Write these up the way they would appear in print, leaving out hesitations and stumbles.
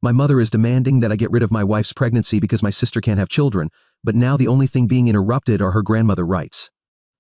My mother is demanding that I get rid of my wife's pregnancy because my sister can't have children, but now the only thing being interrupted are her grandmother rights.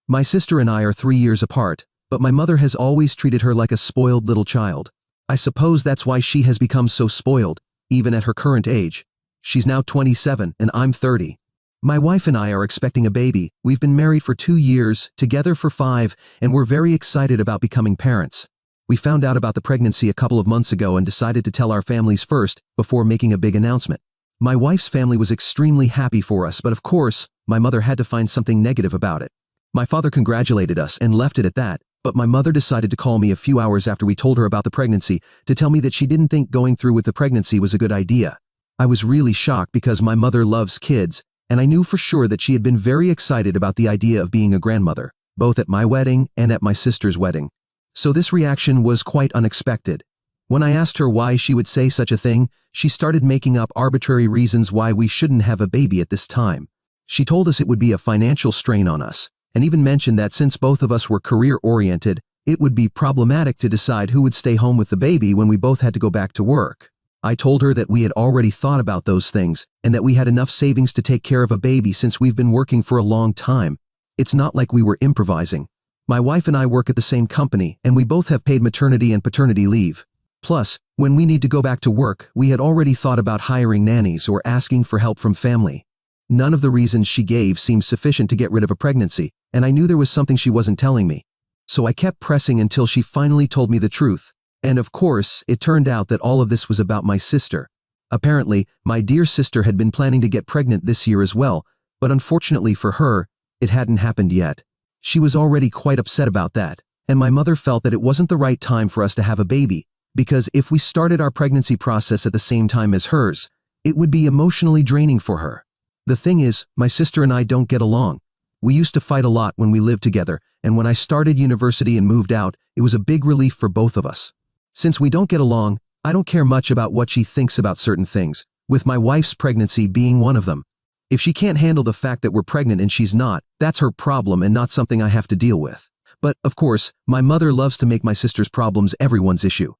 My sister and I are 3 years apart, but my mother has always treated her like a spoiled little child. I suppose that's why she has become so spoiled, even at her current age. She's now 27 and I'm 30. My wife and I are expecting a baby. We've been married for 2 years, together for 5, and we're very excited about becoming parents. We found out about the pregnancy a couple of months ago and decided to tell our families first before making a big announcement. My wife's family was extremely happy for us, but of course, my mother had to find something negative about it. My father congratulated us and left it at that, but my mother decided to call me a few hours after we told her about the pregnancy to tell me that she didn't think going through with the pregnancy was a good idea. I was really shocked because my mother loves kids, and I knew for sure that she had been very excited about the idea of being a grandmother, both at my wedding and at my sister's wedding. So this reaction was quite unexpected. When I asked her why she would say such a thing, she started making up arbitrary reasons why we shouldn't have a baby at this time. She told us it would be a financial strain on us, and even mentioned that since both of us were career-oriented, it would be problematic to decide who would stay home with the baby when we both had to go back to work. I told her that we had already thought about those things, and that we had enough savings to take care of a baby since we've been working for a long time. It's not like we were improvising. My wife and I work at the same company, and we both have paid maternity and paternity leave. Plus, when we need to go back to work, we had already thought about hiring nannies or asking for help from family. None of the reasons she gave seemed sufficient to get rid of a pregnancy, and I knew there was something she wasn't telling me. So I kept pressing until she finally told me the truth. And of course, it turned out that all of this was about my sister. Apparently, my dear sister had been planning to get pregnant this year as well, but unfortunately for her, it hadn't happened yet. She was already quite upset about that, and my mother felt that it wasn't the right time for us to have a baby, because if we started our pregnancy process at the same time as hers, it would be emotionally draining for her. The thing is, my sister and I don't get along. We used to fight a lot when we lived together, and when I started university and moved out, it was a big relief for both of us. Since we don't get along, I don't care much about what she thinks about certain things, with my wife's pregnancy being one of them. If she can't handle the fact that we're pregnant and she's not, that's her problem and not something I have to deal with. But, of course, my mother loves to make my sister's problems everyone's issue.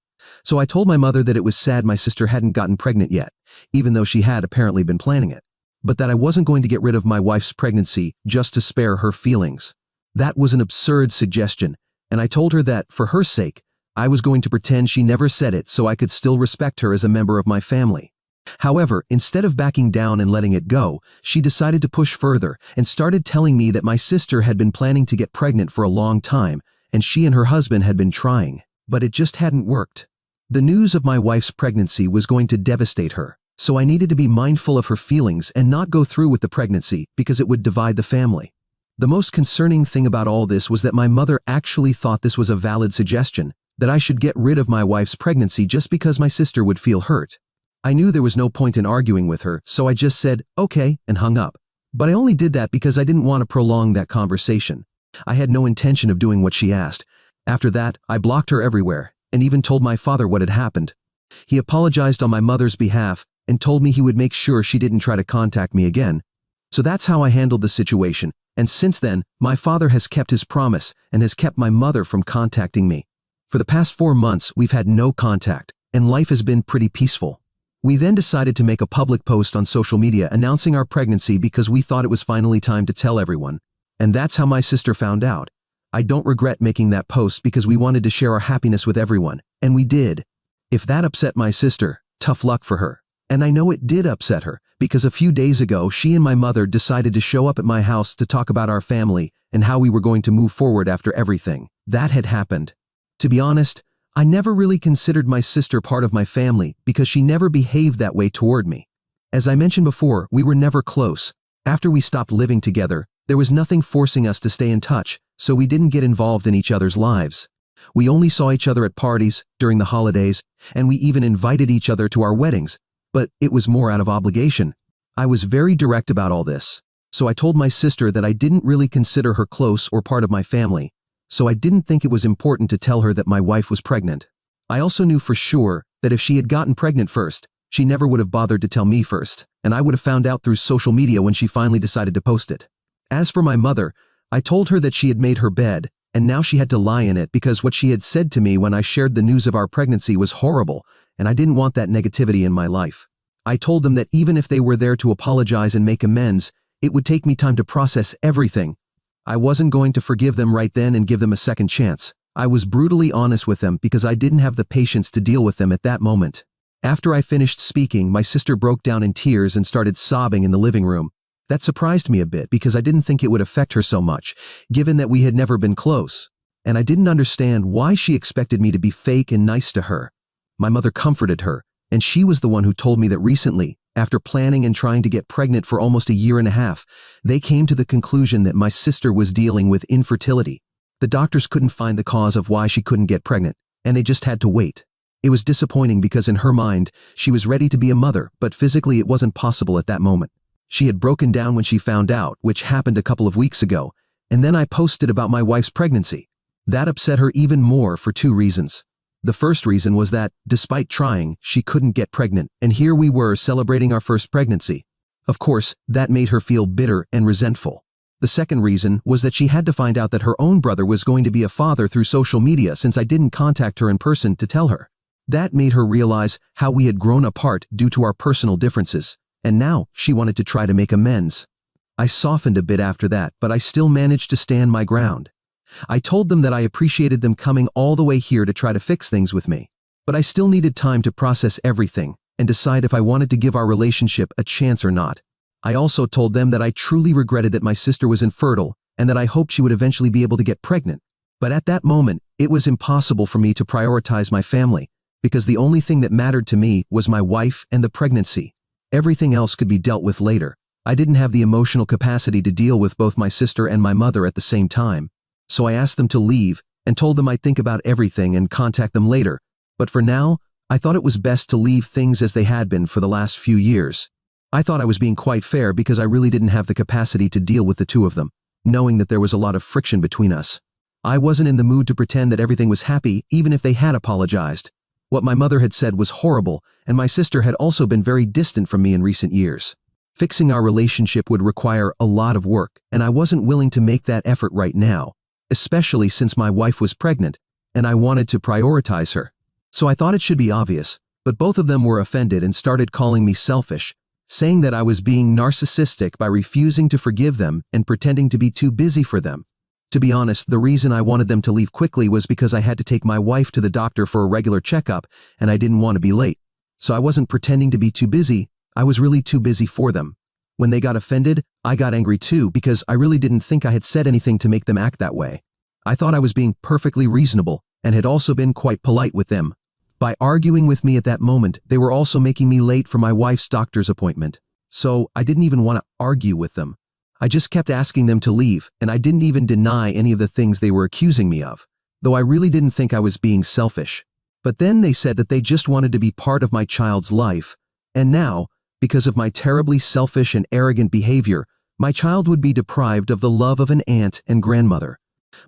So I told my mother that it was sad my sister hadn't gotten pregnant yet, even though she had apparently been planning it. But that I wasn't going to get rid of my wife's pregnancy just to spare her feelings. That was an absurd suggestion, and I told her that, for her sake, I was going to pretend she never said it so I could still respect her as a member of my family. However, instead of backing down and letting it go, she decided to push further and started telling me that my sister had been planning to get pregnant for a long time, and she and her husband had been trying, but it just hadn't worked. The news of my wife's pregnancy was going to devastate her, so I needed to be mindful of her feelings and not go through with the pregnancy because it would divide the family. The most concerning thing about all this was that my mother actually thought this was a valid suggestion, that I should get rid of my wife's pregnancy just because my sister would feel hurt. I knew there was no point in arguing with her, so I just said, okay, and hung up. But I only did that because I didn't want to prolong that conversation. I had no intention of doing what she asked. After that, I blocked her everywhere, and even told my father what had happened. He apologized on my mother's behalf, and told me he would make sure she didn't try to contact me again. So that's how I handled the situation, and since then, my father has kept his promise, and has kept my mother from contacting me. For the past 4 months, we've had no contact, and life has been pretty peaceful. We then decided to make a public post on social media announcing our pregnancy because we thought it was finally time to tell everyone. And that's how my sister found out. I don't regret making that post because we wanted to share our happiness with everyone, and we did. If that upset my sister, tough luck for her. And I know it did upset her, because a few days ago she and my mother decided to show up at my house to talk about our family and how we were going to move forward after everything that had happened. To be honest, I never really considered my sister part of my family because she never behaved that way toward me. As I mentioned before, we were never close. After we stopped living together, there was nothing forcing us to stay in touch, so we didn't get involved in each other's lives. We only saw each other at parties, during the holidays, and we even invited each other to our weddings, but it was more out of obligation. I was very direct about all this, so I told my sister that I didn't really consider her close or part of my family. So I didn't think it was important to tell her that my wife was pregnant. I also knew for sure that if she had gotten pregnant first, she never would have bothered to tell me first, and I would have found out through social media when she finally decided to post it. As for my mother, I told her that she had made her bed, and now she had to lie in it because what she had said to me when I shared the news of our pregnancy was horrible, and I didn't want that negativity in my life. I told them that even if they were there to apologize and make amends, it would take me time to process everything. I wasn't going to forgive them right then and give them a second chance. I was brutally honest with them because I didn't have the patience to deal with them at that moment. After I finished speaking, my sister broke down in tears and started sobbing in the living room. That surprised me a bit because I didn't think it would affect her so much, given that we had never been close. And I didn't understand why she expected me to be fake and nice to her. My mother comforted her, and she was the one who told me that recently, after planning and trying to get pregnant for almost a year and a half, they came to the conclusion that my sister was dealing with infertility. The doctors couldn't find the cause of why she couldn't get pregnant, and they just had to wait. It was disappointing because in her mind, she was ready to be a mother, but physically it wasn't possible at that moment. She had broken down when she found out, which happened a couple of weeks ago, and then I posted about my wife's pregnancy. That upset her even more for 2 reasons. The first reason was that, despite trying, she couldn't get pregnant, and here we were celebrating our first pregnancy. Of course, that made her feel bitter and resentful. The second reason was that she had to find out that her own brother was going to be a father through social media since I didn't contact her in person to tell her. That made her realize how we had grown apart due to our personal differences, and now she wanted to try to make amends. I softened a bit after that, but I still managed to stand my ground. I told them that I appreciated them coming all the way here to try to fix things with me, but I still needed time to process everything and decide if I wanted to give our relationship a chance or not. I also told them that I truly regretted that my sister was infertile and that I hoped she would eventually be able to get pregnant. But at that moment, it was impossible for me to prioritize my family because the only thing that mattered to me was my wife and the pregnancy. Everything else could be dealt with later. I didn't have the emotional capacity to deal with both my sister and my mother at the same time. So I asked them to leave and told them I'd think about everything and contact them later. But for now, I thought it was best to leave things as they had been for the last few years. I thought I was being quite fair because I really didn't have the capacity to deal with the two of them, knowing that there was a lot of friction between us. I wasn't in the mood to pretend that everything was happy even if they had apologized. What my mother had said was horrible, and my sister had also been very distant from me in recent years. Fixing our relationship would require a lot of work, and I wasn't willing to make that effort right now, especially since my wife was pregnant, and I wanted to prioritize her. So I thought it should be obvious, but both of them were offended and started calling me selfish, saying that I was being narcissistic by refusing to forgive them and pretending to be too busy for them. To be honest, the reason I wanted them to leave quickly was because I had to take my wife to the doctor for a regular checkup, and I didn't want to be late. So I wasn't pretending to be too busy, I was really too busy for them. When they got offended, I got angry too because I really didn't think I had said anything to make them act that way. I thought I was being perfectly reasonable and had also been quite polite with them. By arguing with me at that moment, they were also making me late for my wife's doctor's appointment. So I didn't even want to argue with them. I just kept asking them to leave, and I didn't even deny any of the things they were accusing me of, though I really didn't think I was being selfish. But then they said that they just wanted to be part of my child's life, and now, because of my terribly selfish and arrogant behavior, my child would be deprived of the love of an aunt and grandmother.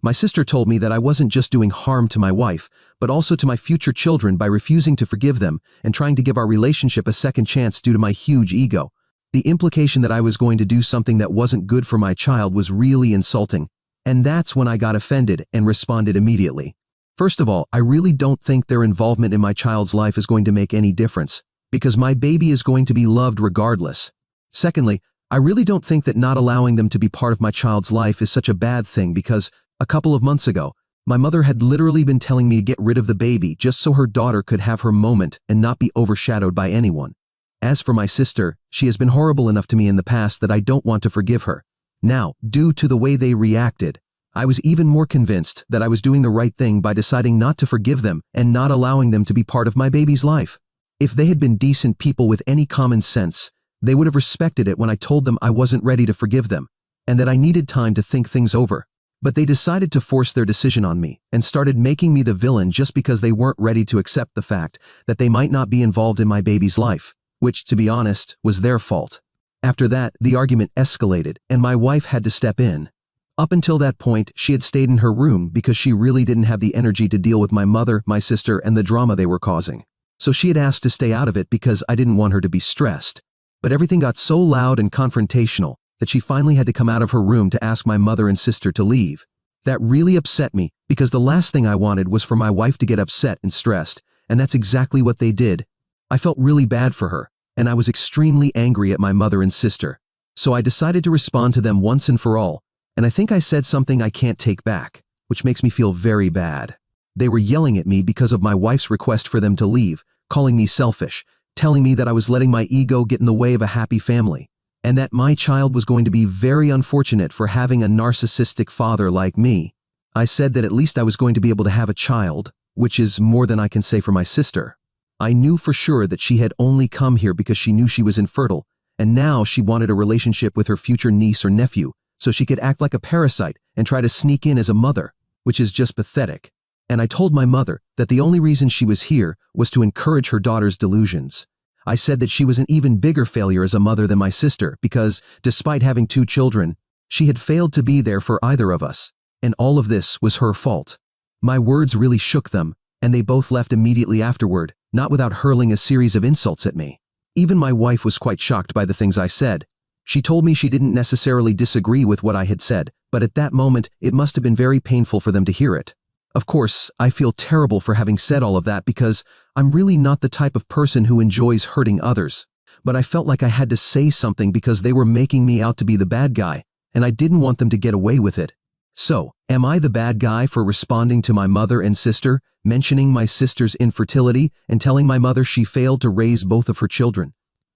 My sister told me that I wasn't just doing harm to my wife, but also to my future children by refusing to forgive them and trying to give our relationship a second chance due to my huge ego. The implication that I was going to do something that wasn't good for my child was really insulting, and that's when I got offended and responded immediately. First of all, I really don't think their involvement in my child's life is going to make any difference, because my baby is going to be loved regardless. Secondly, I really don't think that not allowing them to be part of my child's life is such a bad thing because, a couple of months ago, my mother had literally been telling me to get rid of the baby just so her daughter could have her moment and not be overshadowed by anyone. As for my sister, she has been horrible enough to me in the past that I don't want to forgive her. Now, due to the way they reacted, I was even more convinced that I was doing the right thing by deciding not to forgive them and not allowing them to be part of my baby's life. If they had been decent people with any common sense, they would have respected it when I told them I wasn't ready to forgive them and that I needed time to think things over. But they decided to force their decision on me and started making me the villain just because they weren't ready to accept the fact that they might not be involved in my baby's life, which, to be honest, was their fault. After that, the argument escalated and my wife had to step in. Up until that point, she had stayed in her room because she really didn't have the energy to deal with my mother, my sister, and the drama they were causing. So she had asked to stay out of it because I didn't want her to be stressed. But everything got so loud and confrontational that she finally had to come out of her room to ask my mother and sister to leave. That really upset me because the last thing I wanted was for my wife to get upset and stressed, and that's exactly what they did. I felt really bad for her, and I was extremely angry at my mother and sister. So I decided to respond to them once and for all, and I think I said something I can't take back, which makes me feel very bad. They were yelling at me because of my wife's request for them to leave, calling me selfish, telling me that I was letting my ego get in the way of a happy family, and that my child was going to be very unfortunate for having a narcissistic father like me. I said that at least I was going to be able to have a child, which is more than I can say for my sister. I knew for sure that she had only come here because she knew she was infertile, and now she wanted a relationship with her future niece or nephew, so she could act like a parasite and try to sneak in as a mother, which is just pathetic. And I told my mother that the only reason she was here was to encourage her daughter's delusions. I said that she was an even bigger failure as a mother than my sister because, despite having 2 children, she had failed to be there for either of us, and all of this was her fault. My words really shook them, and they both left immediately afterward, not without hurling a series of insults at me. Even my wife was quite shocked by the things I said. She told me she didn't necessarily disagree with what I had said, but at that moment it must have been very painful for them to hear it. Of course, I feel terrible for having said all of that because I'm really not the type of person who enjoys hurting others. But I felt like I had to say something because they were making me out to be the bad guy, and I didn't want them to get away with it. So, am I the bad guy for responding to my mother and sister, mentioning my sister's infertility, and telling my mother she failed to raise both of her children?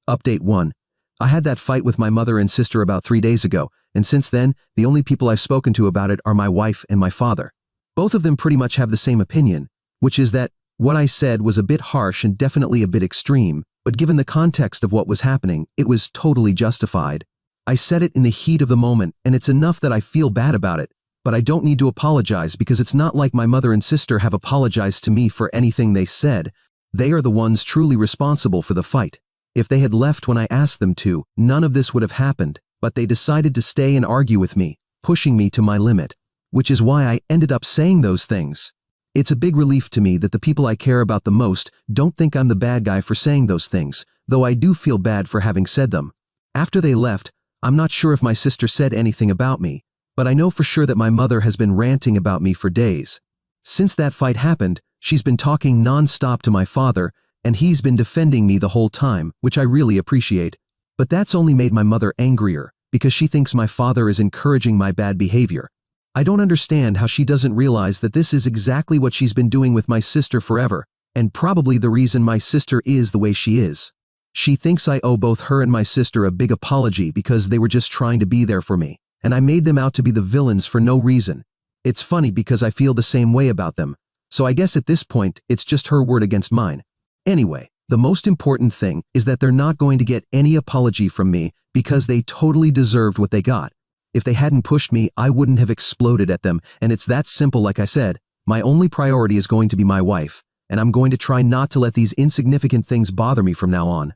Update 1. I had that fight with my mother and sister about 3 days ago, and since then, the only people I've spoken to about it are my wife and my father. Both of them pretty much have the same opinion, which is that what I said was a bit harsh and definitely a bit extreme, but given the context of what was happening, it was totally justified. I said it in the heat of the moment, and it's enough that I feel bad about it, but I don't need to apologize because it's not like my mother and sister have apologized to me for anything they said. They are the ones truly responsible for the fight. If they had left when I asked them to, none of this would have happened, but they decided to stay and argue with me, pushing me to my limit, which is why I ended up saying those things. It's a big relief to me that the people I care about the most don't think I'm the bad guy for saying those things, though I do feel bad for having said them. After they left, I'm not sure if my sister said anything about me, but I know for sure that my mother has been ranting about me for days. Since that fight happened, she's been talking non-stop to my father, and he's been defending me the whole time, which I really appreciate. But that's only made my mother angrier, because she thinks my father is encouraging my bad behavior. I don't understand how she doesn't realize that this is exactly what she's been doing with my sister forever, and probably the reason my sister is the way she is. She thinks I owe both her and my sister a big apology because they were just trying to be there for me, and I made them out to be the villains for no reason. It's funny because I feel the same way about them, so I guess at this point it's just her word against mine. Anyway, the most important thing is that they're not going to get any apology from me because they totally deserved what they got. If they hadn't pushed me, I wouldn't have exploded at them, and it's that simple. Like I said, my only priority is going to be my wife, and I'm going to try not to let these insignificant things bother me from now on.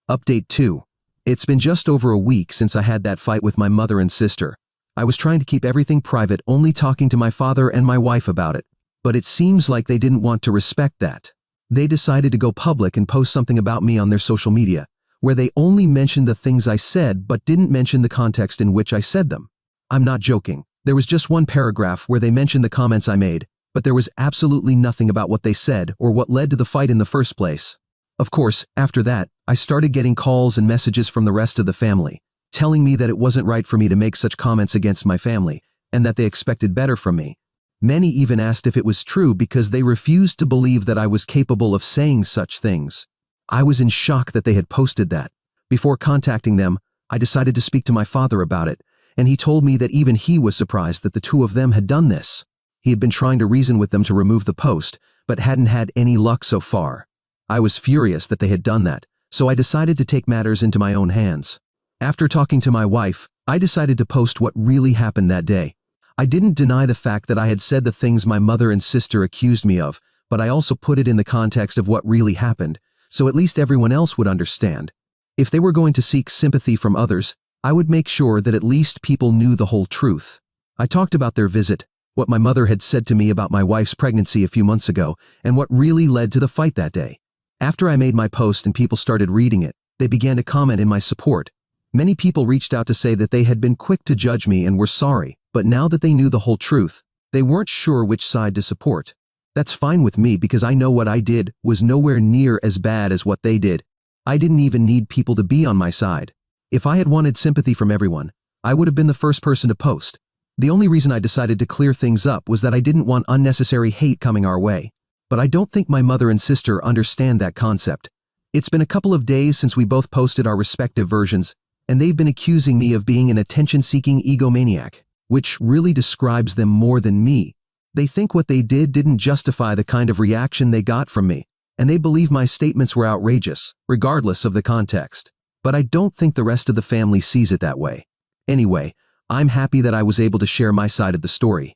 Update 2. It's been just over a week since I had that fight with my mother and sister. I was trying to keep everything private, only talking to my father and my wife about it, but it seems like they didn't want to respect that. They decided to go public and post something about me on their social media, where they only mentioned the things I said but didn't mention the context in which I said them. I'm not joking. There was just one paragraph where they mentioned the comments I made, but there was absolutely nothing about what they said or what led to the fight in the first place. Of course, after that, I started getting calls and messages from the rest of the family, telling me that it wasn't right for me to make such comments against my family, and that they expected better from me. Many even asked if it was true because they refused to believe that I was capable of saying such things. I was in shock that they had posted that. Before contacting them, I decided to speak to my father about it, and he told me that even he was surprised that the two of them had done this. He had been trying to reason with them to remove the post, but hadn't had any luck so far. I was furious that they had done that, so I decided to take matters into my own hands. After talking to my wife, I decided to post what really happened that day. I didn't deny the fact that I had said the things my mother and sister accused me of, but I also put it in the context of what really happened, so at least everyone else would understand. If they were going to seek sympathy from others, I would make sure that at least people knew the whole truth. I talked about their visit, what my mother had said to me about my wife's pregnancy a few months ago, and what really led to the fight that day. After I made my post and people started reading it, they began to comment in my support. Many people reached out to say that they had been quick to judge me and were sorry, but now that they knew the whole truth, they weren't sure which side to support. That's fine with me because I know what I did was nowhere near as bad as what they did. I didn't even need people to be on my side. If I had wanted sympathy from everyone, I would have been the first person to post. The only reason I decided to clear things up was that I didn't want unnecessary hate coming our way. But I don't think my mother and sister understand that concept. It's been a couple of days since we both posted our respective versions, and they've been accusing me of being an attention-seeking egomaniac, which really describes them more than me. They think what they did didn't justify the kind of reaction they got from me, and they believe my statements were outrageous, regardless of the context. But I don't think the rest of the family sees it that way. Anyway, I'm happy that I was able to share my side of the story.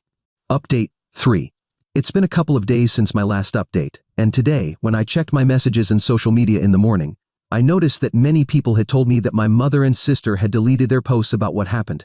Update 3. It's been a couple of days since my last update, and today, when I checked my messages and social media in the morning, I noticed that many people had told me that my mother and sister had deleted their posts about what happened.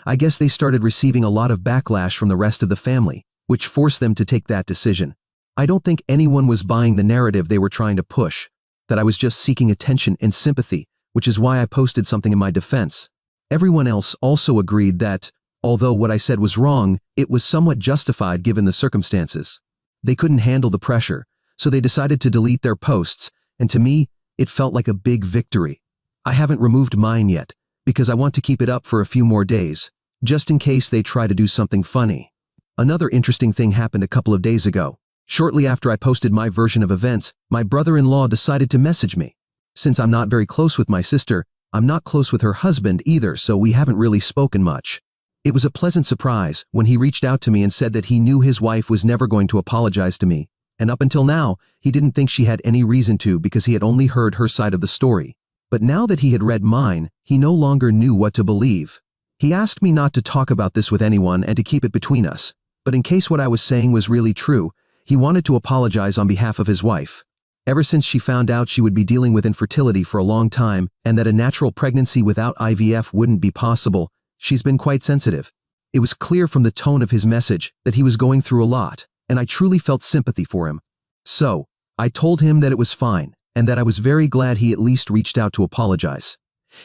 I guess they started receiving a lot of backlash from the rest of the family, which forced them to take that decision. I don't think anyone was buying the narrative they were trying to push, that I was just seeking attention and sympathy, which is why I posted something in my defense. Everyone else also agreed that, although what I said was wrong, it was somewhat justified given the circumstances. They couldn't handle the pressure, so they decided to delete their posts, and to me, it felt like a big victory. I haven't removed mine yet, because I want to keep it up for a few more days, just in case they try to do something funny. Another interesting thing happened a couple of days ago. Shortly after I posted my version of events, my brother-in-law decided to message me. Since I'm not very close with my sister, I'm not close with her husband either, so we haven't really spoken much. It was a pleasant surprise when he reached out to me and said that he knew his wife was never going to apologize to me, and up until now, he didn't think she had any reason to because he had only heard her side of the story. But now that he had read mine, he no longer knew what to believe. He asked me not to talk about this with anyone and to keep it between us, but in case what I was saying was really true, he wanted to apologize on behalf of his wife. Ever since she found out she would be dealing with infertility for a long time and that a natural pregnancy without IVF wouldn't be possible, she's been quite sensitive. It was clear from the tone of his message that he was going through a lot, and I truly felt sympathy for him. So, I told him that it was fine, and that I was very glad he at least reached out to apologize.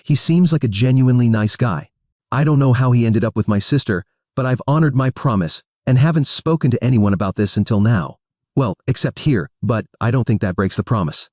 He seems like a genuinely nice guy. I don't know how he ended up with my sister, but I've honored my promise and haven't spoken to anyone about this until now. Well, except here, but I don't think that breaks the promise.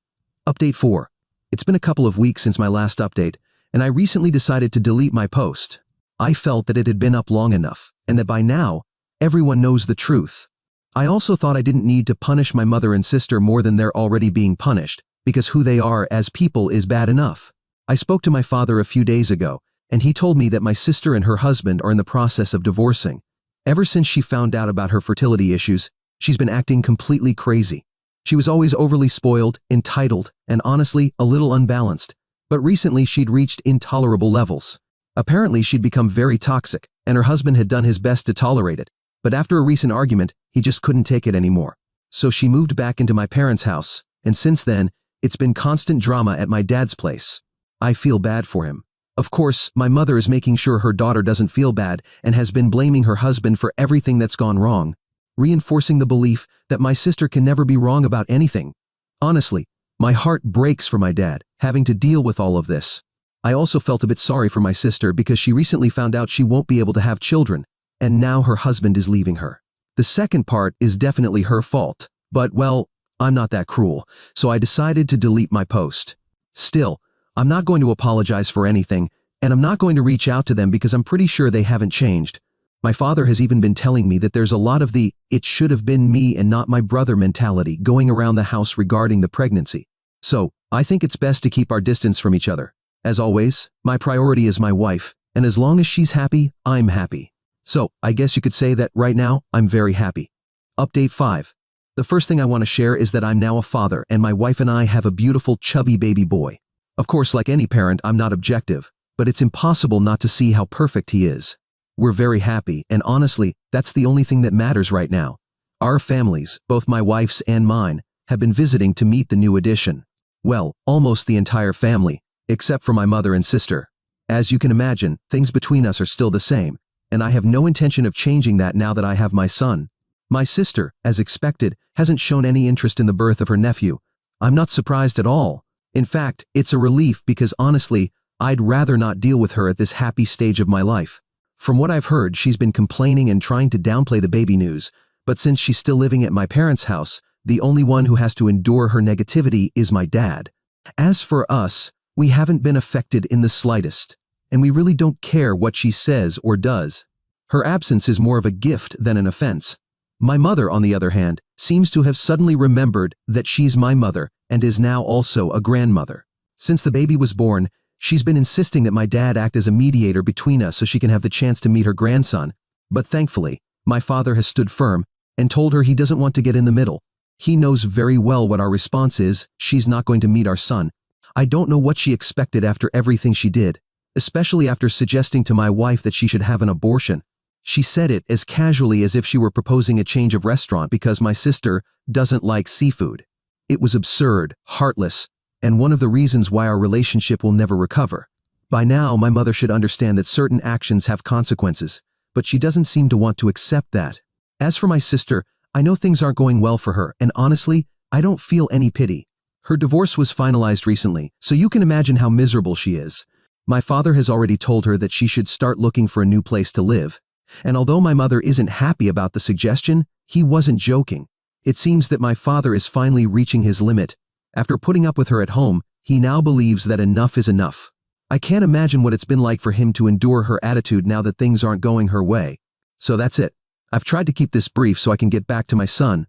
Update 4. It's been a couple of weeks since my last update, and I recently decided to delete my post. I felt that it had been up long enough, and that by now, everyone knows the truth. I also thought I didn't need to punish my mother and sister more than they're already being punished, because who they are as people is bad enough. I spoke to my father a few days ago, and he told me that my sister and her husband are in the process of divorcing. Ever since she found out about her fertility issues, she's been acting completely crazy. She was always overly spoiled, entitled, and honestly, a little unbalanced. But recently she'd reached intolerable levels. Apparently she'd become very toxic, and her husband had done his best to tolerate it. But after a recent argument, he just couldn't take it anymore. So she moved back into my parents' house, and since then, it's been constant drama at my dad's place. I feel bad for him. Of course, my mother is making sure her daughter doesn't feel bad and has been blaming her husband for everything that's gone wrong, reinforcing the belief that my sister can never be wrong about anything. Honestly, my heart breaks for my dad, having to deal with all of this. I also felt a bit sorry for my sister because she recently found out she won't be able to have children, and now her husband is leaving her. The second part is definitely her fault, but well, I'm not that cruel, so I decided to delete my post. Still, I'm not going to apologize for anything, and I'm not going to reach out to them because I'm pretty sure they haven't changed. My father has even been telling me that there's a lot of the "it should have been me and not my brother" mentality going around the house regarding the pregnancy. So, I think it's best to keep our distance from each other. As always, my priority is my wife, and as long as she's happy, I'm happy. So, I guess you could say that right now, I'm very happy. Update 5. The first thing I want to share is that I'm now a father and my wife and I have a beautiful chubby baby boy. Of course, like any parent, I'm not objective, but it's impossible not to see how perfect he is. We're very happy, and honestly, that's the only thing that matters right now. Our families, both my wife's and mine, have been visiting to meet the new addition. Well, almost the entire family, except for my mother and sister. As you can imagine, things between us are still the same, and I have no intention of changing that now that I have my son. My sister, as expected, hasn't shown any interest in the birth of her nephew. I'm not surprised at all. In fact, it's a relief because honestly, I'd rather not deal with her at this happy stage of my life. From what I've heard, she's been complaining and trying to downplay the baby news, But since she's still living at my parents' house, the only one who has to endure her negativity is my dad. As for us, we haven't been affected in the slightest, and we really don't care what she says or does. Her absence is more of a gift than an offense. My mother, on the other hand, seems to have suddenly remembered that she's my mother and is now also a grandmother. Since the baby was born, she's been insisting that my dad act as a mediator between us so she can have the chance to meet her grandson. But thankfully, my father has stood firm and told her he doesn't want to get in the middle. He knows very well what our response is. She's not going to meet our son. I don't know what she expected after everything she did, especially after suggesting to my wife that she should have an abortion. She said it as casually as if she were proposing a change of restaurant because my sister doesn't like seafood. It was absurd, heartless, and one of the reasons why our relationship will never recover. By now, my mother should understand that certain actions have consequences, but she doesn't seem to want to accept that. As for my sister, I know things aren't going well for her, and honestly, I don't feel any pity. Her divorce was finalized recently, so you can imagine how miserable she is. My father has already told her that she should start looking for a new place to live. And although my mother isn't happy about the suggestion, he wasn't joking. It seems that my father is finally reaching his limit. After putting up with her at home, he now believes that enough is enough. I can't imagine what it's been like for him to endure her attitude now that things aren't going her way. So that's it. I've tried to keep this brief so I can get back to my son,